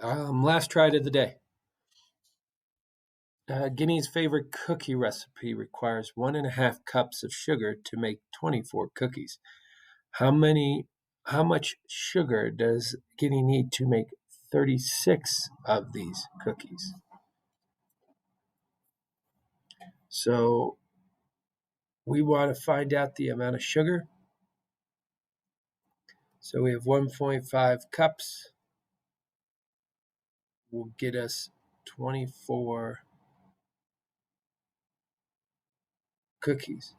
Last try of the day. Guinea's favorite cookie recipe requires 1.5 cups of sugar to make 24 cookies. How many? How much sugar does Guinea need to make 36 of these cookies? So we want to find out the amount of sugar. So we have 1.5 cups will get us 24 cookies.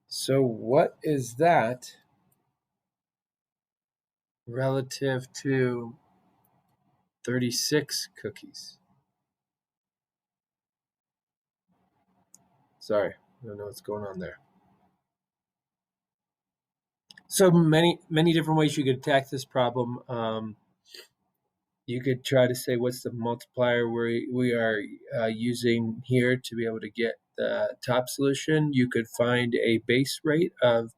So what is that relative to 36 cookies? Sorry, I don't know what's going on there. So many different ways you could attack this problem. You could try to say what's the multiplier we are using here to be able to get the top solution. You could find a base rate of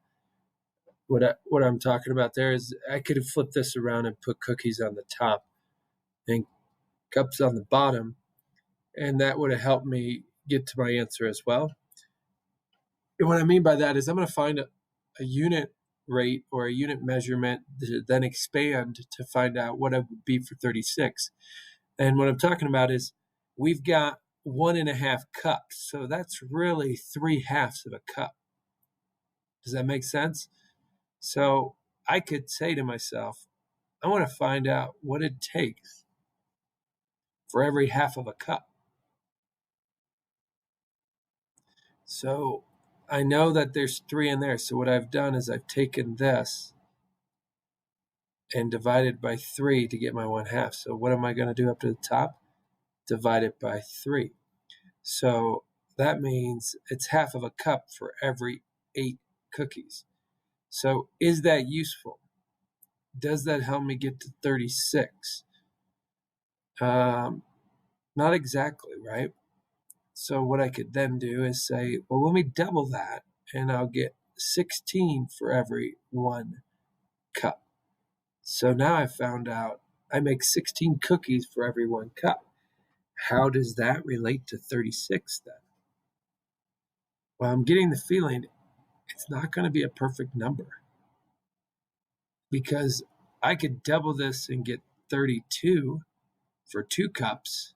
what I'm talking about there is I could have flipped this around and put cookies on the top and cups on the bottom, and that would have helped me get to my answer as well. And what I mean by that is I'm going to find a unit rate or a unit measurement, then expand to find out what it would be for 36. And what I'm talking about is we've got 1.5 cups. So that's really 3/2 of a cup. Does that make sense? So I could say to myself, I want to find out what it takes for every half of a cup. So I know that there's 3 in there. So what I've done is I've taken this and divided by 3 to get my 1/2. So what am I going to do up to the top? Divide it by 3. So that means it's half of a cup for every 8 cookies. So is that useful? Does that help me get to 36? Not exactly, right? So what I could then do is say, well, let me double that, and I'll get 16 for every 1 cup. So now I found out I make 16 cookies for every 1 cup. How does that relate to 36 then? Well, I'm getting the feeling it's not going to be a perfect number because I could double this and get 32 for 2 cups,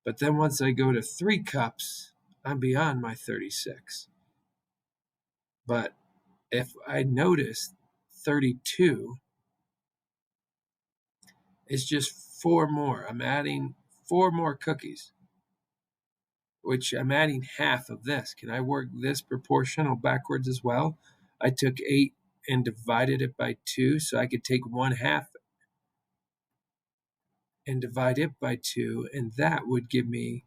but then once I go to 3 cups, I'm beyond my 36. But if I notice 32 is just 4 more, I'm adding 4 more cookies, which I'm adding half of this. Can I work this proportional backwards as well? I took 8 and divided it by 2, so I could take 1/2 and divide it by 2, and that would give me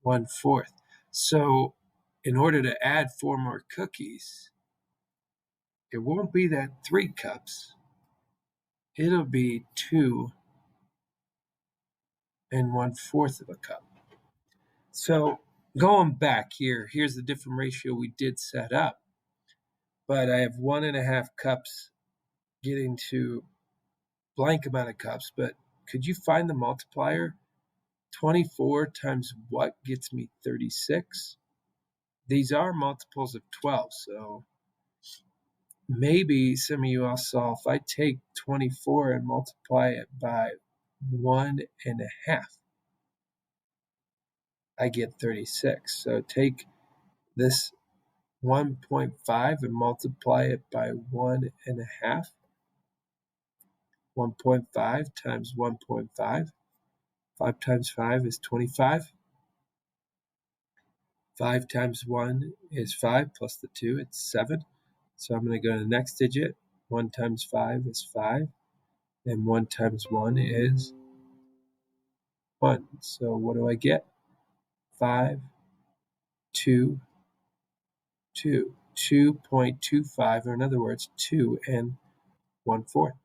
1/4. So in order to add 4 more cookies, it won't be that 3 cups. It'll be 2 and 1/4 of a cup. So going back here, here's the different ratio we did set up. But I have 1.5 cups getting to blank amount of cups. But could you find the multiplier? 24 times what gets me 36? These are multiples of 12. So maybe some of you all saw if I take 24 and multiply it by 1.5, I get 36. So take this 1.5 and multiply it by 1.5. 1.5 times 1.5. 5 times 5 is 25. 5 times 1 is 5 plus the 2, it's 7. So I'm going to go to the next digit. 1 times 5 is 5. And 1 times 1 is 1. So what do I get? 5, 2, 2. 2.25, or in other words, 2 and 1/4.